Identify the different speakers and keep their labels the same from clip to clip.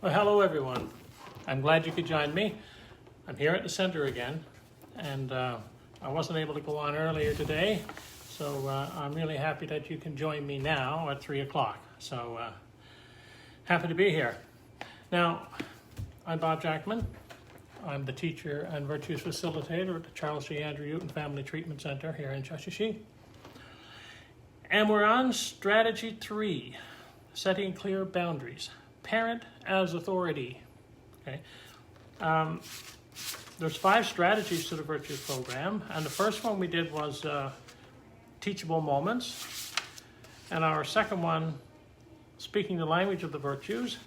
Speaker 1: Well, hello everyone. I'm glad you could join me. I'm here at the center again, and I wasn't able to go on earlier today, so I'm really happy that you can join me now at 3 o'clock. So happy to be here. Now, I'm Bob Jackman. I'm the teacher and virtues facilitator at the Charles J. Andrew Newton Family Treatment Center here in Shashashi. And we're on strategy 3, setting clear boundaries. Parent as authority. Okay. There's 5 strategies to the virtues program, and the first one we did was teachable moments, and our second one, speaking the language of the virtues,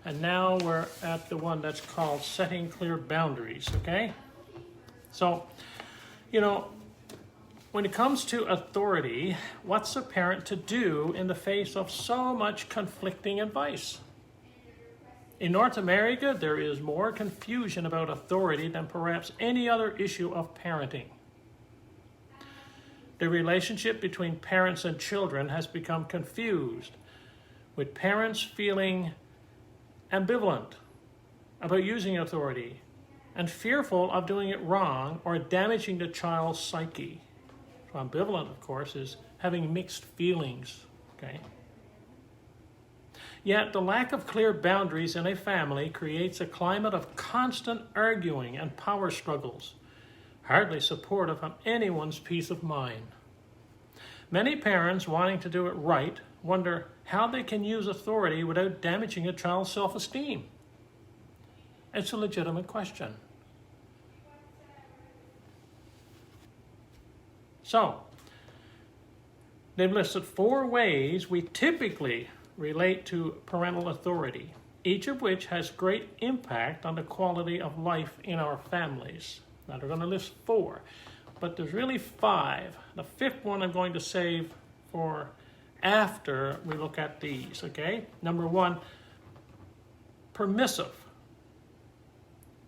Speaker 1: and now we're at the one that's called setting clear boundaries. Okay. So, when it comes to authority, what's a parent to do in the face of so much conflicting advice? In North America, there is more confusion about authority than perhaps any other issue of parenting. The relationship between parents and children has become confused, with parents feeling ambivalent about using authority and fearful of doing it wrong or damaging the child's psyche. So ambivalent, of course, is having mixed feelings, okay? Yet the lack of clear boundaries in a family creates a climate of constant arguing and power struggles, hardly supportive of anyone's peace of mind. Many parents wanting to do it right wonder how they can use authority without damaging a child's self-esteem. It's a legitimate question. So, they've listed 4 ways we typically relate to parental authority, each of which has great impact on the quality of life in our families. Now, they're going to list 4, but there's really 5. The 5th one I'm going to save for after we look at these, okay? Number 1, permissive,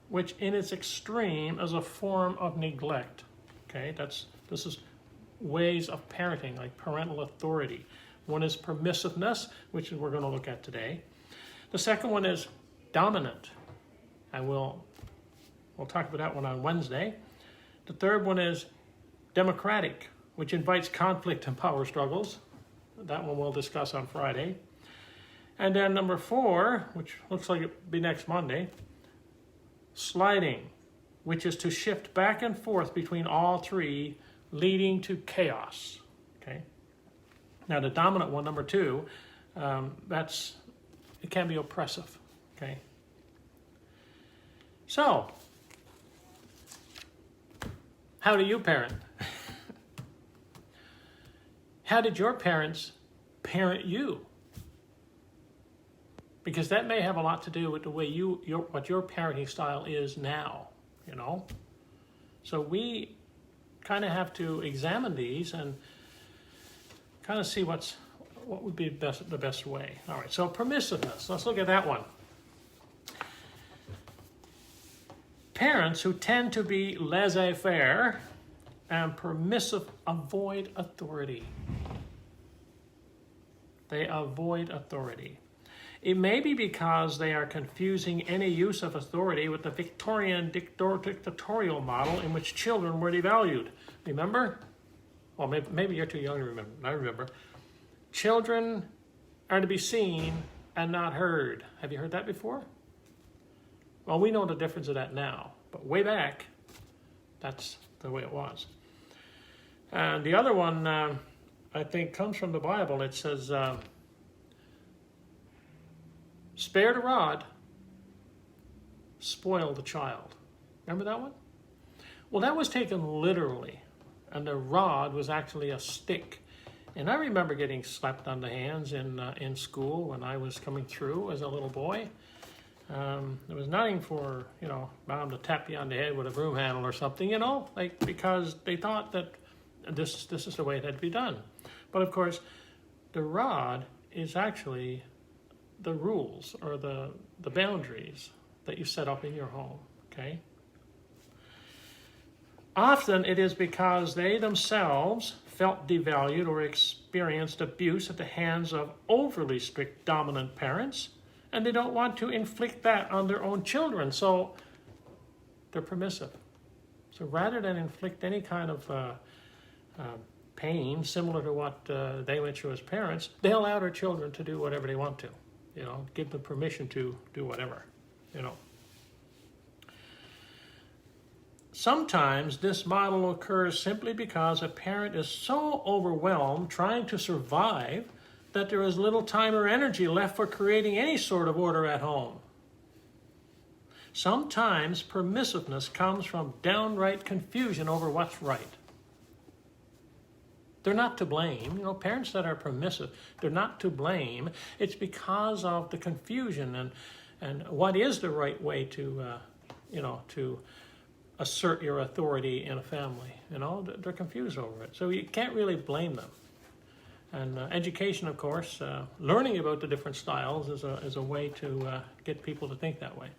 Speaker 1: which in its extreme is a form of neglect, okay? This is ways of parenting, like parental authority. One is permissiveness, which we're going to look at today. The second one is dominant, and we'll talk about that one on Wednesday. The third one is democratic, which invites conflict and power struggles. That one we'll discuss on Friday. And then number 4, which looks like it'll be next Monday, sliding, which is to shift back and forth between all 3, leading to chaos. Okay. Now, the dominant one, number 2, it can be oppressive, okay? So, how do you parent? How did your parents parent you? Because that may have a lot to do with the way what your parenting style is now, So we kind of have to examine these and kind of see what would be the best way. All right, so permissiveness. Let's look at that one. Parents who tend to be laissez-faire and permissive avoid authority. They avoid authority. It may be because they are confusing any use of authority with the Victorian dictatorial model in which children were devalued. Remember? Well, maybe you're too young to remember. I remember. Children are to be seen and not heard. Have you heard that before? Well, we know the difference of that now. But way back, that's the way it was. And the other one, I think, comes from the Bible. It says, spare the rod, spoil the child. Remember that one? Well, that was taken literally. And the rod was actually a stick. And I remember getting slapped on the hands in school when I was coming through as a little boy. There was nothing for, mom to tap you on the head with a broom handle or something, because they thought that this is the way it had to be done. But of course, the rod is actually the rules or the boundaries that you set up in your home, okay? Often it is because they themselves felt devalued or experienced abuse at the hands of overly strict dominant parents and they don't want to inflict that on their own children, so they're permissive. So rather than inflict any kind of pain similar to what they went through as parents, they allow their children to do whatever they want to, give them permission to do whatever, Sometimes this model occurs simply because a parent is so overwhelmed trying to survive that there is little time or energy left for creating any sort of order at home. Sometimes permissiveness comes from downright confusion over what's right. They're not to blame. Parents that are permissive, they're not to blame. It's because of the confusion and what is the right way to assert your authority in a family. They're confused over it. So you can't really blame them. And education, of course, learning about the different styles is a way to get people to think that way.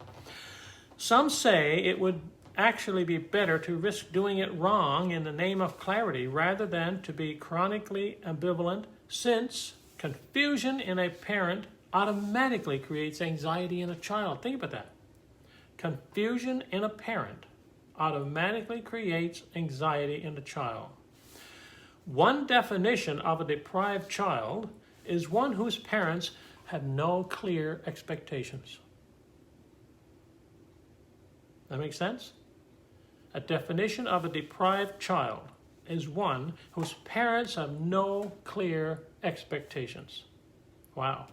Speaker 1: Some say it would actually be better to risk doing it wrong in the name of clarity rather than to be chronically ambivalent, since confusion in a parent automatically creates anxiety in a child. Think about that. Confusion in a parent automatically creates anxiety in the child. One definition of a deprived child is one whose parents had no clear expectations. That makes sense? A definition of a deprived child is one whose parents have no clear expectations. Wow.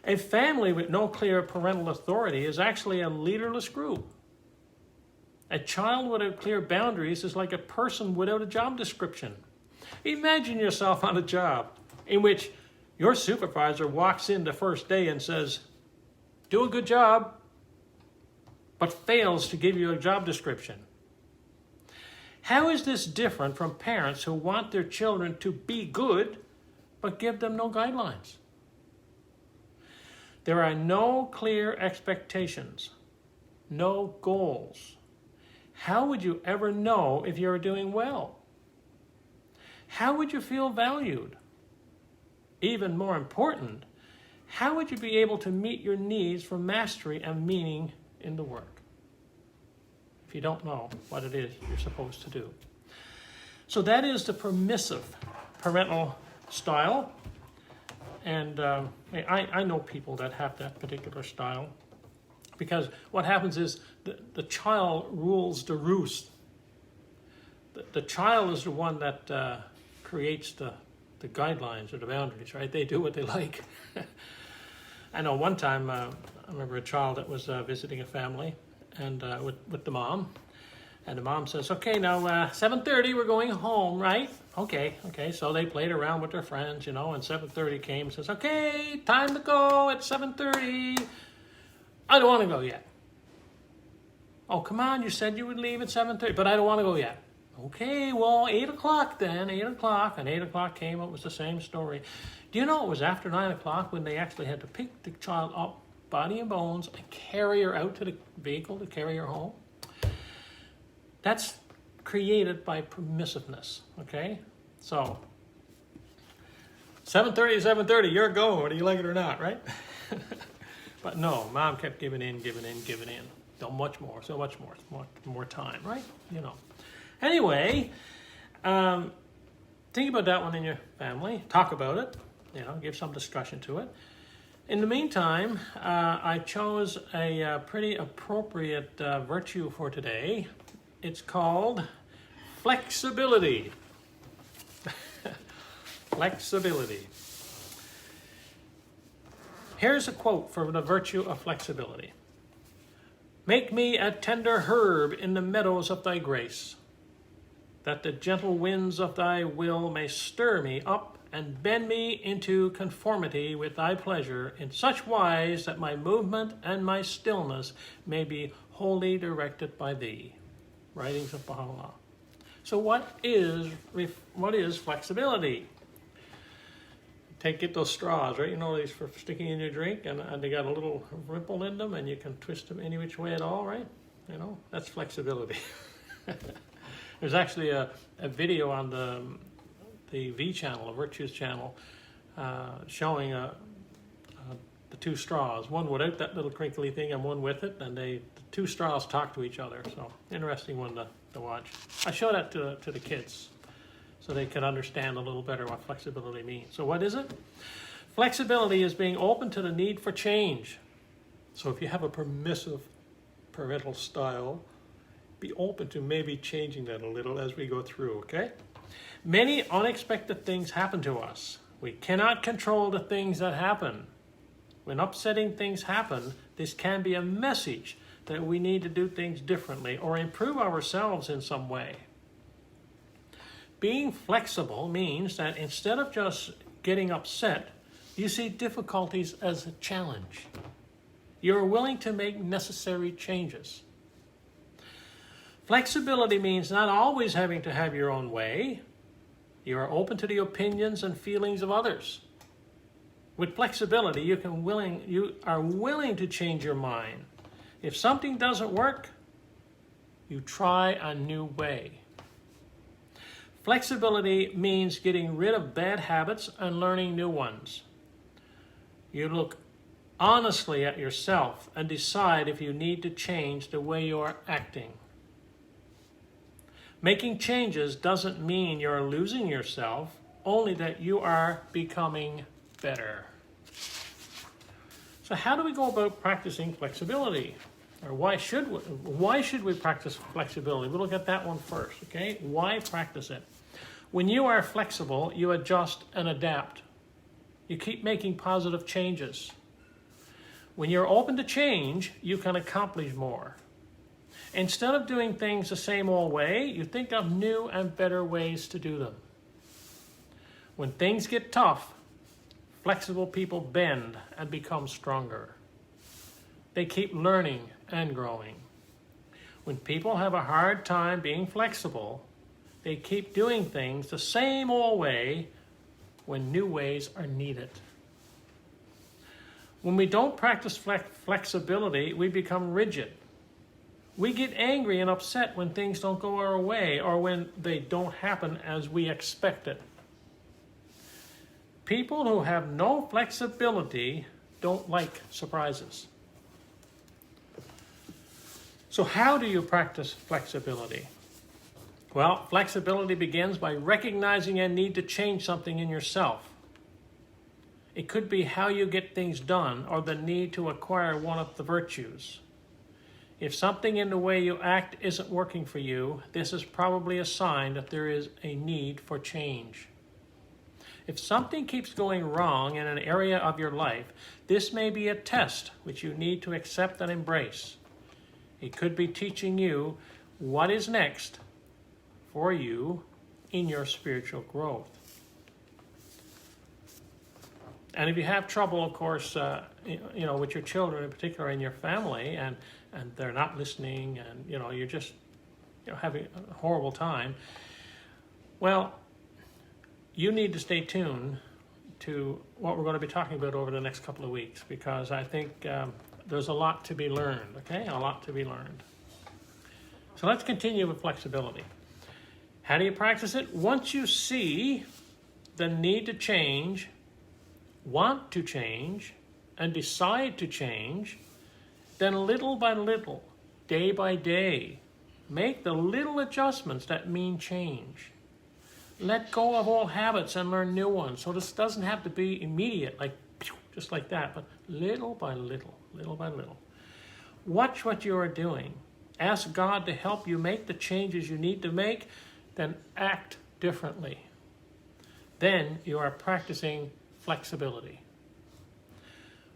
Speaker 1: A family with no clear parental authority is actually a leaderless group. A child without clear boundaries is like a person without a job description. Imagine yourself on a job in which your supervisor walks in the first day and says, "Do a good job," but fails to give you a job description. How is this different from parents who want their children to be good, but give them no guidelines? There are no clear expectations, no goals. How would you ever know if you're doing well? How would you feel valued? Even more important, how would you be able to meet your needs for mastery and meaning in the work if you don't know what it is you're supposed to do? So that is the permissive parental style. And I know people that have that particular style, because what happens is the child rules the roost. The child is the one that creates the guidelines or the boundaries, right? They do what they like. I know one time, I remember a child that was visiting a family and with the mom. And the mom says, "Okay, now 7:30, we're going home, right?" Okay. So they played around with their friends, and 7:30 came and says, "Okay, time to go at 7:30. I don't want to go yet." "Oh, come on, you said you would leave at 7:30, but I don't want to go yet." "Okay, well, 8 o'clock then, 8 o'clock. And 8 o'clock came, it was the same story. Do you know it was after 9 o'clock when they actually had to pick the child up, body and bones, and carry her out to the vehicle to carry her home? That's created by permissiveness, okay? So, 7:30 to 7:30, you're going, whether you like it or not, right? But no, mom kept giving in. So much more time, right? Anyway, think about that one in your family. Talk about it. Give some discussion to it. In the meantime, I chose a pretty appropriate virtue for today. It's called flexibility. Flexibility. Here's a quote for the virtue of flexibility. "Make me a tender herb in the meadows of thy grace, that the gentle winds of thy will may stir me up and bend me into conformity with thy pleasure in such wise that my movement and my stillness may be wholly directed by thee." Writings of Baha'u'llah. So what is flexibility? Get those straws, right? These for sticking in your drink, and they got a little ripple in them, and you can twist them any which way at all, right? That's flexibility. There's actually a video on the V channel, a Virtues channel, showing the the two straws, one without that little crinkly thing and one with it, and the two straws talk to each other. So interesting one to watch. I show that to the kids so they can understand a little better what flexibility means. So what is it? Flexibility is being open to the need for change. So if you have a permissive parental style, be open to maybe changing that a little as we go through, okay? Many unexpected things happen to us. We cannot control the things that happen. When upsetting things happen, this can be a message that we need to do things differently or improve ourselves in some way. Being flexible means that instead of just getting upset, you see difficulties as a challenge. You're willing to make necessary changes. Flexibility means not always having to have your own way. You are open to the opinions and feelings of others. With flexibility, you are willing to change your mind. If something doesn't work, you try a new way. Flexibility means getting rid of bad habits and learning new ones. You look honestly at yourself and decide if you need to change the way you are acting. Making changes doesn't mean you're losing yourself, only that you are becoming better. So how do we go about practicing flexibility? Or why should we practice flexibility? We'll look at that one first, okay? Why practice it? When you are flexible, you adjust and adapt. You keep making positive changes. When you're open to change, you can accomplish more. Instead of doing things the same old way, you think of new and better ways to do them. When things get tough, flexible people bend and become stronger. They keep learning and growing. When people have a hard time being flexible, they keep doing things the same old way when new ways are needed. When we don't practice flexibility, we become rigid. We get angry and upset when things don't go our way or when they don't happen as we expected. People who have no flexibility don't like surprises. So how do you practice flexibility? Well, flexibility begins by recognizing a need to change something in yourself. It could be how you get things done or the need to acquire one of the virtues. If something in the way you act isn't working for you, this is probably a sign that there is a need for change. If something keeps going wrong in an area of your life, this may be a test which you need to accept and embrace. It could be teaching you what is next for you in your spiritual growth. And if you have trouble, of course, with your children, in particular in your family, and they're not listening, and you're just having a horrible time, well, you need to stay tuned to what we're going to be talking about over the next couple of weeks, because I think there's a lot to be learned, okay? A lot to be learned. So let's continue with flexibility. How do you practice it? Once you see the need to change, want to change, and decide to change, then little by little, day by day, make the little adjustments that mean change. Let go of old habits and learn new ones. So this doesn't have to be immediate, like just like that, but little by little, little by little. Watch what you are doing. Ask God to help you make the changes you need to make, then act differently. Then you are practicing flexibility.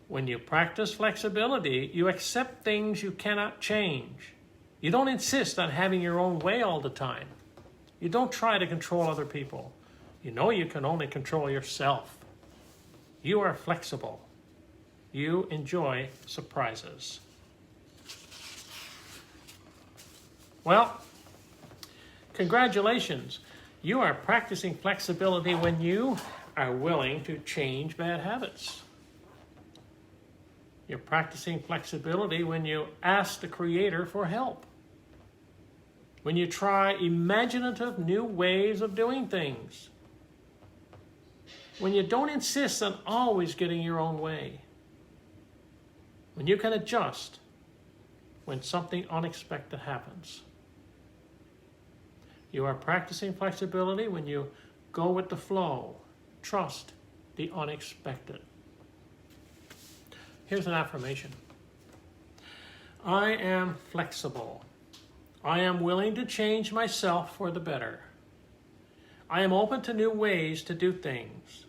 Speaker 1: When you practice flexibility, you accept things you cannot change. You don't insist on having your own way all the time. You don't try to control other people. You know you can only control yourself. You are flexible. You enjoy surprises. Well, congratulations. You are practicing flexibility when you are willing to change bad habits. You're practicing flexibility when you ask the Creator for help. When you try imaginative new ways of doing things. When you don't insist on always getting your own way. when you can adjust when something unexpected happens. You are practicing flexibility when you go with the flow, trust the unexpected. Here's an affirmation. I am flexible. I am willing to change myself for the better. I am open to new ways to do things.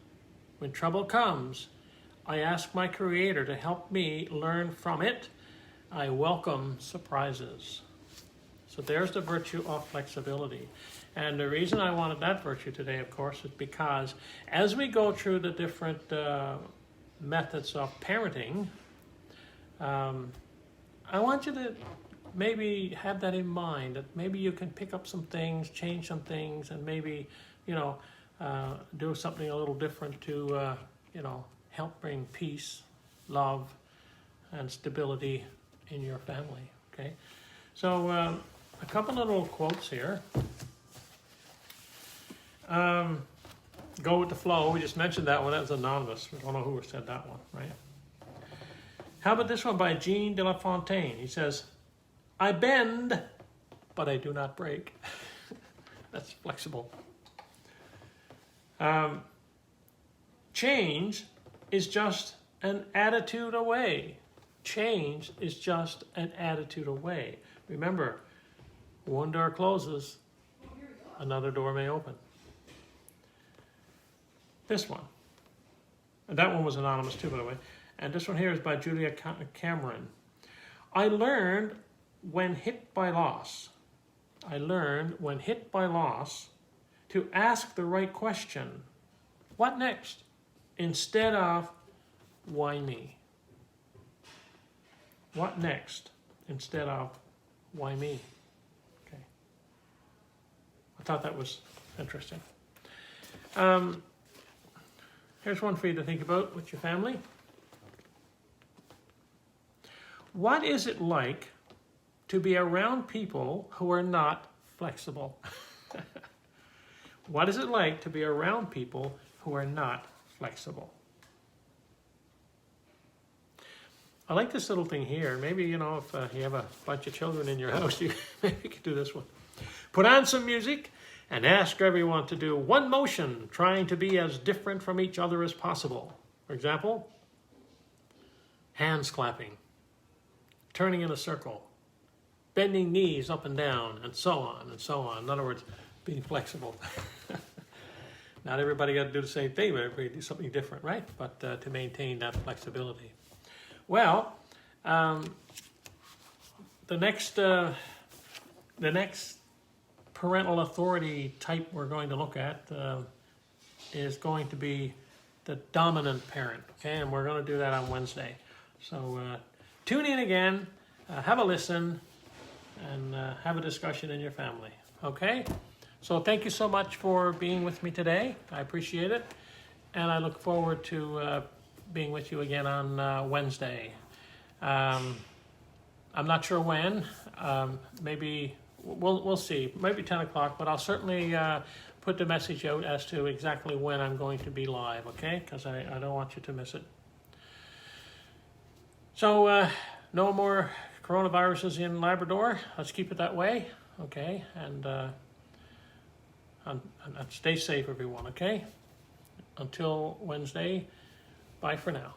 Speaker 1: When trouble comes, I ask my Creator to help me learn from it. I welcome surprises. So there's the virtue of flexibility. And the reason I wanted that virtue today, of course, is because as we go through the different methods of parenting, I want you to maybe have that in mind, that maybe you can pick up some things, change some things, and maybe, do something a little different to, help bring peace, love, and stability in your family, okay? So a couple of little quotes here. Go with the flow. We just mentioned that one. That was anonymous. We don't know who said that one, right? How about this one by Jean de La Fontaine? He says, I bend, but I do not break. That's flexible. Change is just an attitude away. Change is just an attitude away. Remember, one door closes, another door may open. This one. And that one was anonymous too, by the way. And this one here is by Julia Cameron. I learned when hit by loss. I learned when hit by loss to ask the right question. What next? Instead of, why me? What next? Instead of, why me? Okay. I thought that was interesting. Here's one for you to think about with your family. What is it like to be around people who are not flexible? What is it like to be around people who are not flexible? I like this little thing here. Maybe, if you have a bunch of children in your house, you maybe could do this one. Put on some music and ask everyone to do one motion, trying to be as different from each other as possible. For example, hands clapping, turning in a circle, bending knees up and down, and so on and so on. In other words, being flexible. Not everybody got to do the same thing, but everybody do something different, right? But to maintain that flexibility. Well, the next parental authority type we're going to look at is going to be the dominant parent, okay? And we're going to do that on Wednesday. So tune in again, have a listen, and have a discussion in your family, okay? So thank you so much for being with me today. I appreciate it. And I look forward to being with you again on Wednesday. I'm not sure when. Maybe we'll see. Maybe 10 o'clock, but I'll certainly put the message out as to exactly when I'm going to be live, okay? Because I don't want you to miss it. So no more coronaviruses in Labrador. Let's keep it that way, okay? And stay safe, everyone, okay? Until Wednesday, bye for now.